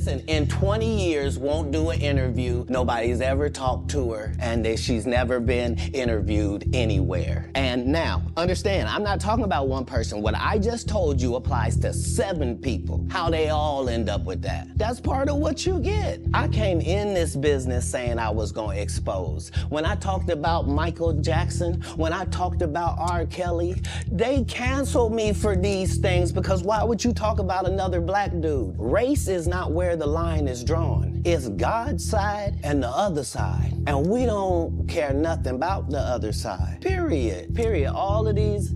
Listen, in 20 years, won't do an interview. Nobody's ever talked to her, and she's never been interviewed anywhere. And now, understand, I'm not talking about one person. What I just told you applies to 7 people. How they all end up with that. That's part of what you get. I came in this business saying I was going to expose. When I talked about Michael Jackson, when I talked about R. Kelly, they canceled me for these things because why would you talk about another black dude? Race is not where the line is drawn. It's God's side and the other side. And we don't care nothing about the other side. Period. Period. All of these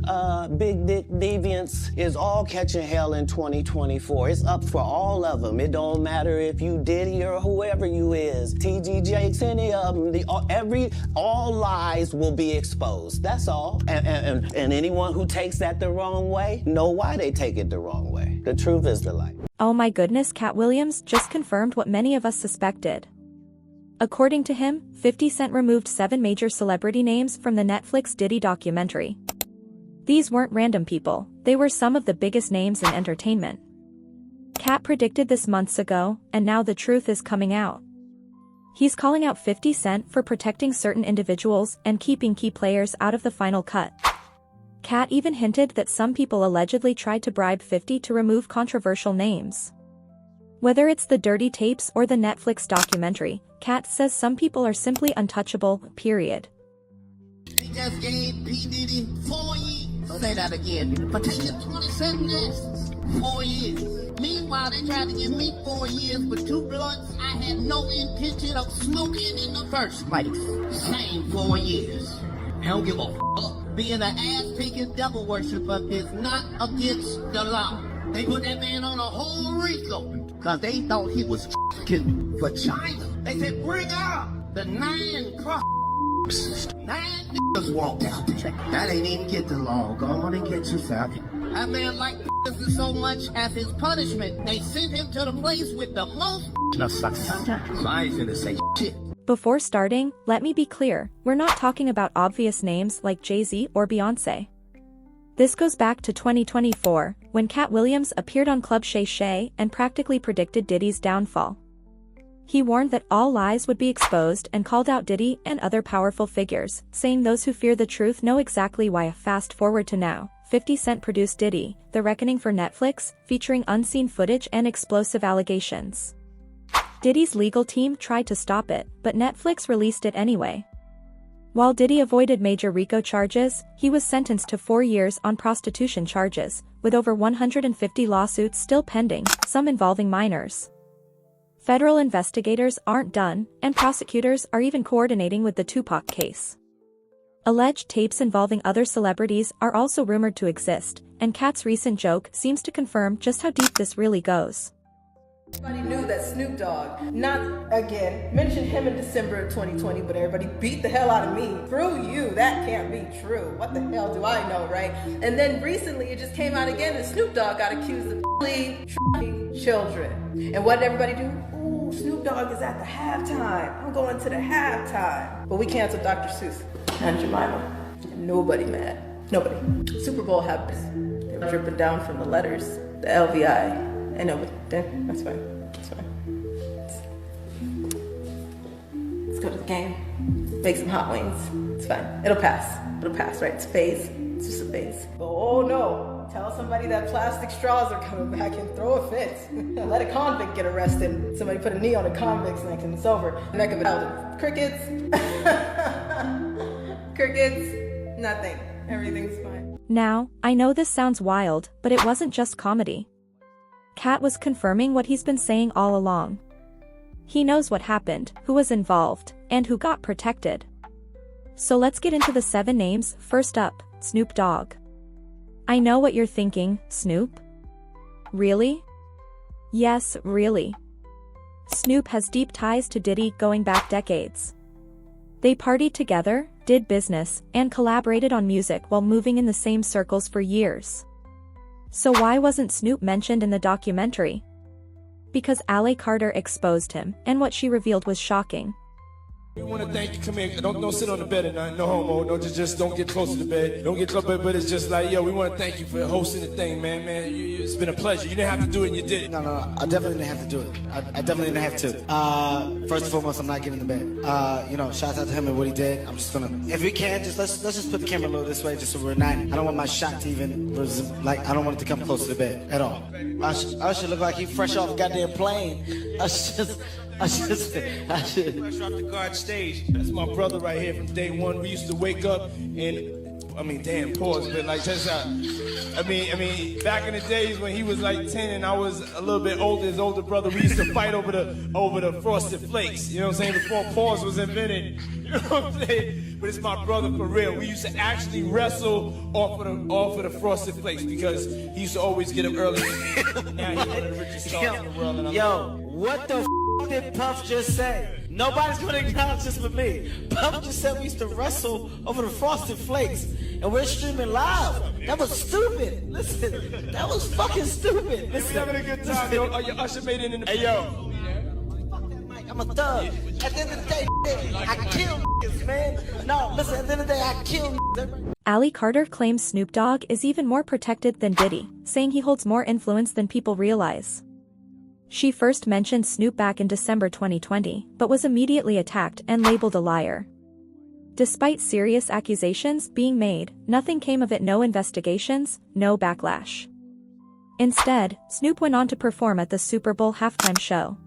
big dick deviants is all catching hell in 2024. It's up for all of them. It don't matter if you Diddy or whoever you is. TG Jakes, any of them. All lies will be exposed. That's all. And anyone who takes that the wrong way, know why they take it the wrong way. The truth is the light. Oh my goodness, Katt Williams just confirmed what many of us suspected. According to him, 50 Cent removed 7 major celebrity names from the Netflix Diddy documentary. These weren't random people, they were some of the biggest names in entertainment. Katt predicted this months ago, and now the truth is coming out. He's calling out 50 Cent for protecting certain individuals and keeping key players out of the final cut. Katt even hinted that some people allegedly tried to bribe 50 to remove controversial names. Whether it's the dirty tapes or the Netflix documentary, Katt says some people are simply untouchable, period. He just gave P. Diddy 4 years. Say that again. But they get 27 years. 4 years. Meanwhile, they tried to give me 4 years for 2 blunts I had no intention of smoking in the first place. Same 4 years. I don't give a fuck. Being an ass-picking devil worshiper is not against the law. They put that man on a whole RICO because they thought he was f***ing for China. They said, bring out the 9 cross. 9 niggas walked out there. That ain't even get the law. Go on and get yourself. That man liked this so much as his punishment, they sent him to the place with the most So I ain't finna say shit. Before starting, let me be clear, we're not talking about obvious names like Jay-Z or Beyonce. This goes back to 2024, when Katt Williams appeared on Club Shay Shay and practically predicted Diddy's downfall. He warned that all lies would be exposed and called out Diddy and other powerful figures, saying those who fear the truth know exactly why. Fast forward to now, 50 Cent produced Diddy, The Reckoning for Netflix, featuring unseen footage and explosive allegations. Diddy's legal team tried to stop it, but Netflix released it anyway. While Diddy avoided major RICO charges, he was sentenced to 4 years on prostitution charges, with over 150 lawsuits still pending, some involving minors. Federal investigators aren't done, and prosecutors are even coordinating with the Tupac case. Alleged tapes involving other celebrities are also rumored to exist, and Katt's recent joke seems to confirm just how deep this really goes. Everybody knew that Snoop Dogg, not again, mentioned him in December of 2020, but everybody beat the hell out of me. Through you, that can't be true. What the hell do I know, right? And then recently it just came out again that Snoop Dogg got accused of trafficking children. And what did everybody do? Ooh, Snoop Dogg is at the halftime. I'm going to the halftime. But we canceled Dr. Seuss and Jemima. And nobody mad. Nobody. Super Bowl happens. They were dripping down from the letters, the LVI. I know, but that's fine. That's fine. Let's go to the game. Make some hot wings. It's fine. It'll pass. It'll pass, right? It's a phase. It's just a phase. But oh no! Tell somebody that plastic straws are coming back and throw a fit. Let a convict get arrested. Somebody put a knee on a convict's neck and it's over. Neck of an elder. Crickets. Crickets. Nothing. Everything's fine. Now, I know this sounds wild, but it wasn't just comedy. Katt was confirming what he's been saying all along. He knows what happened, who was involved, and who got protected. So let's get into the 7 names. First up, Snoop Dogg. I know what you're thinking, Snoop? Really? Yes, really. Snoop has deep ties to Diddy going back decades. They partied together, did business, and collaborated on music while moving in the same circles for years. So why wasn't Snoop mentioned in the documentary? Because Ale Carter exposed him, and what she revealed was shocking. We want to thank you. Come here. Don't sit on the bed at night. No homo. No, just don't get close to the bed. Don't get close. But it's just like, yo, we want to thank you for hosting the thing, man. It's been a pleasure. You didn't have to do it, and you did it. No. I definitely didn't have to do it. I definitely didn't have to. First and foremost, I'm not getting in the bed. You know, shout out to him and what he did. I'm just gonna, if we can, just let's just put the camera a little this way, just so we're not. I don't want my shot to even I don't want it to come close to the bed at all. I should look like he fresh off a goddamn plane. I should. Fresh off the guard stage. That's my brother right here from day one. We used to wake up and, damn, pause, but like, that's how. Back in the days when he was like 10 and I was a little bit older, his older brother, we used to fight over the frosted flakes. You know what I'm saying? Before pause was invented. You know what I'm saying? But it's my brother for real. We used to actually wrestle off of the frosted flakes because he used to always get up early. Now he's one of the richest stars in the world. And What the did Puff just say? Nobody's gonna acknowledge this but me. Puff just said we used to wrestle over the frosted flakes and we're streaming live. That was stupid. Listen, that was fucking stupid. Listen, we having a good time, yo. Your usher made it in the. Hey, yo. Fuck that mic. I'm a thug. At the end of the day, I kill niggas, man. No, listen, at the end of the day, I kill niggas. Ali Carter claims Snoop Dogg is even more protected than Diddy, saying he holds more influence than people realize. She first mentioned Snoop back in December 2020, but was immediately attacked and labeled a liar. Despite serious accusations being made, nothing came of it. No investigations, no backlash. Instead, Snoop went on to perform at the Super Bowl halftime show.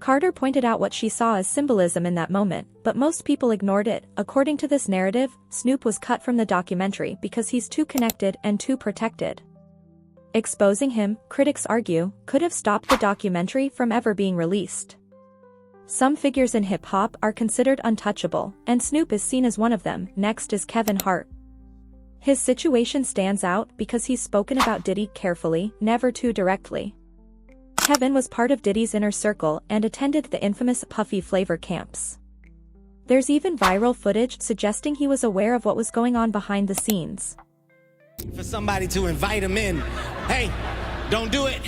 Carter pointed out what she saw as symbolism in that moment, but most people ignored it. According to this narrative, Snoop was cut from the documentary because he's too connected and too protected. Exposing him, critics argue, could have stopped the documentary from ever being released. Some figures in hip-hop are considered untouchable, and Snoop is seen as one of them. Next is Kevin Hart. His situation stands out because he's spoken about Diddy carefully, never too directly. Kevin was part of Diddy's inner circle and attended the infamous Puffy Flavor camps. There's even viral footage suggesting he was aware of what was going on behind the scenes. For somebody to invite him in. Hey, don't do it.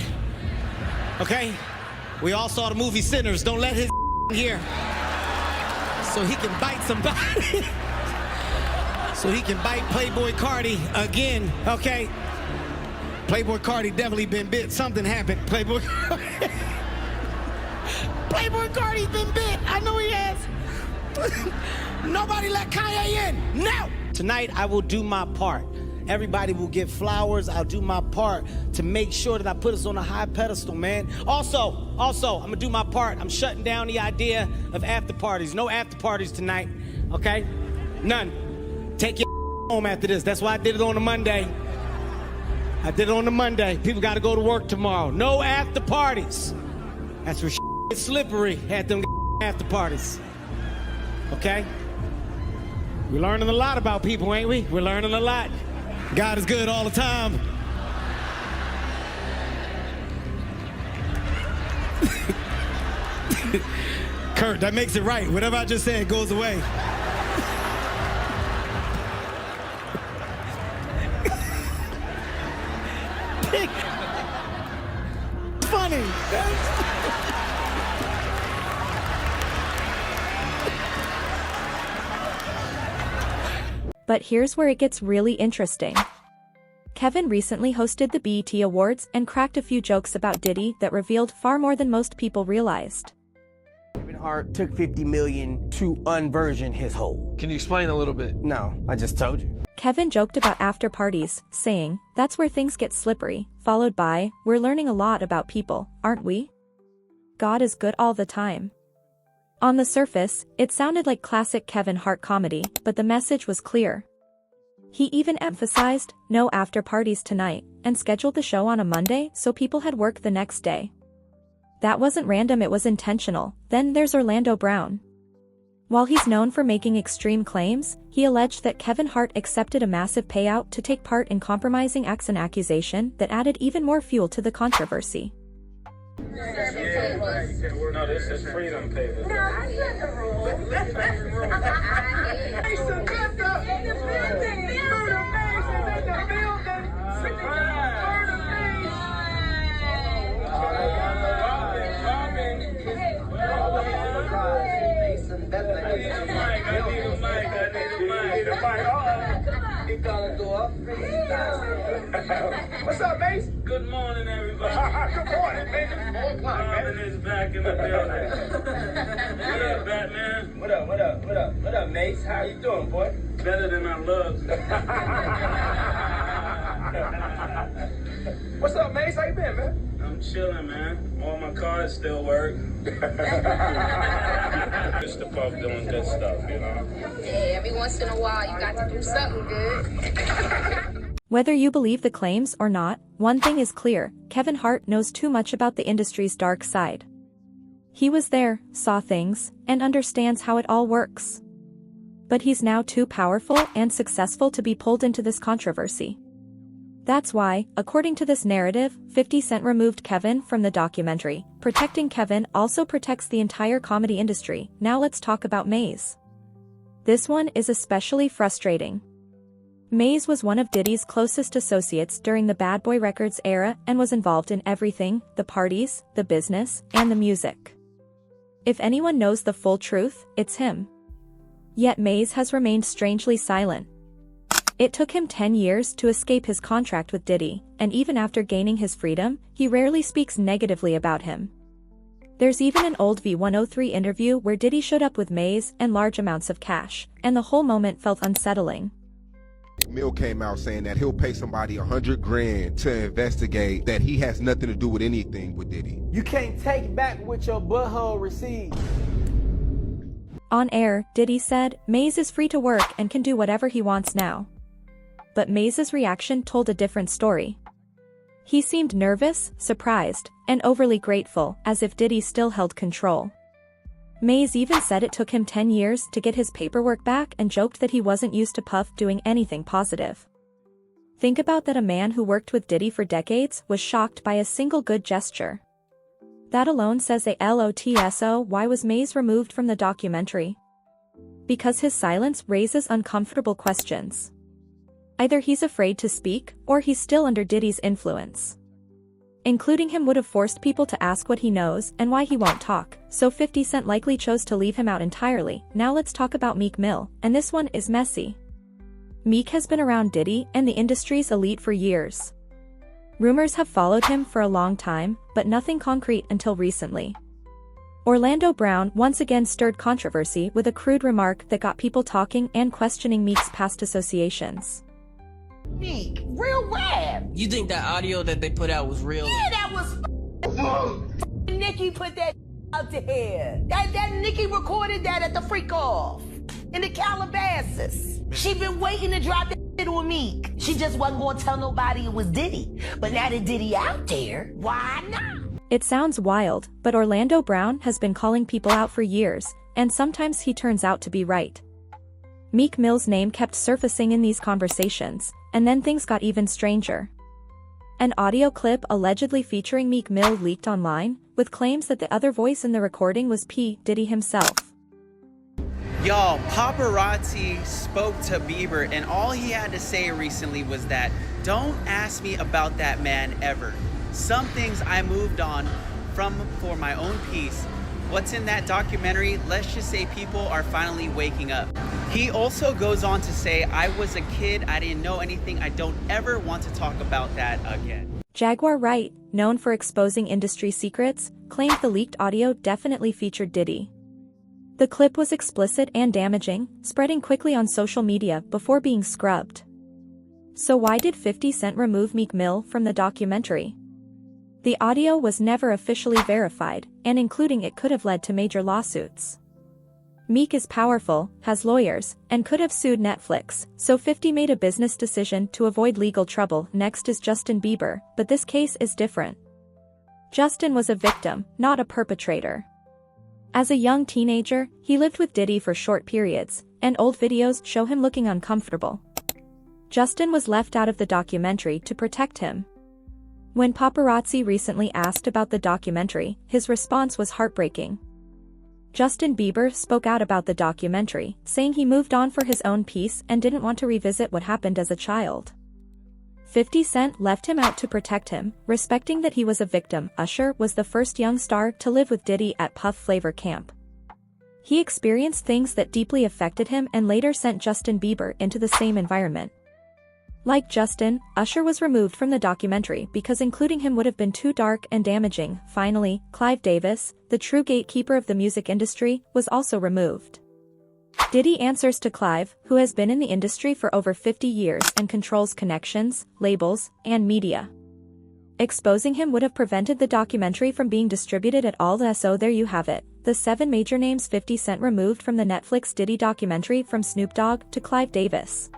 Okay? We all saw the movie Sinners. Don't let his here. So he can bite somebody. So he can bite Playboy Cardi again. Okay? Playboy Cardi definitely been bit. Something happened. Playboy Cardi's been bit. I know he has. Nobody let Kanye in. No! Tonight I will do my part. Everybody will get flowers. I'll do my part to make sure that I put us on a high pedestal, man. Also, I'm gonna do my part. I'm shutting down the idea of after parties. No after parties tonight, okay? None. Take your home after this. That's why I did it on a Monday. People gotta go to work tomorrow. No after parties. That's where it's slippery at them after parties. Okay? We're learning a lot about people, ain't we? We're learning a lot. God is good all the time. Kurt, that makes it right. Whatever I just said goes away. Funny. But here's where it gets really interesting. Kevin recently hosted the BET Awards and cracked a few jokes about Diddy that revealed far more than most people realized. Kevin Hart took $50 million to unversion his hole. Can you explain a little bit? No, I just told you. Kevin joked about after parties, saying, "That's where things get slippery," followed by, "We're learning a lot about people, aren't we? God is good all the time." On the surface, it sounded like classic Kevin Hart comedy, but the message was clear. He even emphasized, no after parties tonight, and scheduled the show on a Monday so people had work the next day. That wasn't random, it was intentional. Then there's Orlando Brown. While he's known for making extreme claims, he alleged that Kevin Hart accepted a massive payout to take part in compromising acts, an accusation that added even more fuel to the controversy. No, this is freedom paper. No, I set the rules. He gotta go up. What's up, Mace? Good morning, everybody. Good morning, man. Marvin is back in the building. What up, Batman? What up, Mace? How you doing, boy? Better than I look. What's up, Mace? How you been, man? I'm chilling, man. All my cards still work. Just the puff doing good stuff, you know? Yeah, every once in a while you got to do something good. Whether you believe the claims or not, one thing is clear, Kevin Hart knows too much about the industry's dark side. He was there, saw things, and understands how it all works. But he's now too powerful and successful to be pulled into this controversy. That's why, according to this narrative, 50 Cent removed Kevin from the documentary. Protecting Kevin also protects the entire comedy industry. Now let's talk about Maze. This one is especially frustrating. Maze was one of Diddy's closest associates during the Bad Boy Records era and was involved in everything, the parties, the business, and the music. If anyone knows the full truth, it's him. Yet Maze has remained strangely silent. It took him 10 years to escape his contract with Diddy, and even after gaining his freedom, he rarely speaks negatively about him. There's even an old V103 interview where Diddy showed up with Maze and large amounts of cash, and the whole moment felt unsettling. Mill came out saying that he'll pay somebody $100 grand to investigate that he has nothing to do with anything with Diddy. You can't take back what your butthole received. On air, Diddy said, Maze is free to work and can do whatever he wants now. But Maze's reaction told a different story. He seemed nervous, surprised, and overly grateful, as if Diddy still held control. Maze even said it took him 10 years to get his paperwork back and joked that he wasn't used to Puff doing anything positive. Think about that, a man who worked with Diddy for decades was shocked by a single good gesture. That alone says a lot. So why was Maze removed from the documentary? Because his silence raises uncomfortable questions. Either he's afraid to speak, or he's still under Diddy's influence. Including him would have forced people to ask what he knows and why he won't talk, so 50 Cent likely chose to leave him out entirely. Now let's talk about Meek Mill, and this one is messy. Meek has been around Diddy and the industry's elite for years. Rumors have followed him for a long time, but nothing concrete until recently. Orlando Brown once again stirred controversy with a crude remark that got people talking and questioning Meek's past associations. Meek, real rap. You think that audio that they put out was real? Yeah, that was Nicki put that out there. That Nicki recorded that at the freak off in the Calabasas. She been waiting to drop that shit on Meek. She just wasn't gonna tell nobody it was Diddy. But now that Diddy out there, why not? It sounds wild, but Orlando Brown has been calling people out for years, and sometimes he turns out to be right. Meek Mill's name kept surfacing in these conversations, and then things got even stranger. An audio clip allegedly featuring Meek Mill leaked online, with claims that the other voice in the recording was P. Diddy himself. Y'all, paparazzi spoke to Bieber, and all he had to say recently was that, don't ask me about that man ever. Some things I moved on from for my own peace. What's in that documentary? Let's just say people are finally waking up. He also goes on to say, I was a kid, I didn't know anything, I don't ever want to talk about that again. Jaguar Wright, known for exposing industry secrets, claimed the leaked audio definitely featured Diddy. The clip was explicit and damaging, spreading quickly on social media before being scrubbed. So why did 50 Cent remove Meek Mill from the documentary? The audio was never officially verified, and including it could have led to major lawsuits. Meek is powerful, has lawyers, and could have sued Netflix, so 50 made a business decision to avoid legal trouble. Next is Justin Bieber, but this case is different. Justin was a victim, not a perpetrator. As a young teenager, he lived with Diddy for short periods, and old videos show him looking uncomfortable. Justin was left out of the documentary to protect him. When paparazzi recently asked about the documentary, his response was heartbreaking. Justin Bieber spoke out about the documentary, saying he moved on for his own peace and didn't want to revisit what happened as a child. 50 Cent left him out to protect him, respecting that he was a victim. Usher was the first young star to live with Diddy at Puff Flavor Camp. He experienced things that deeply affected him and later sent Justin Bieber into the same environment. Like Justin, Usher was removed from the documentary because including him would have been too dark and damaging. Finally, Clive Davis, the true gatekeeper of the music industry, was also removed. Diddy answers to Clive, who has been in the industry for over 50 years and controls connections, labels, and media. Exposing him would have prevented the documentary from being distributed at all. So there you have it, the 7 major names 50 Cent removed from the Netflix Diddy documentary, from Snoop Dogg to Clive Davis.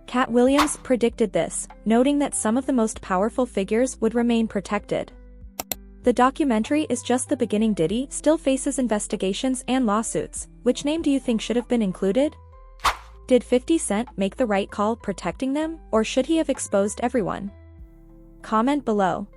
Katt Williams predicted this, noting that some of the most powerful figures would remain protected. The documentary is just the beginning. Diddy still faces investigations and lawsuits. Which name do you think should have been included? Did 50 Cent make the right call protecting them, or should he have exposed everyone? Comment below.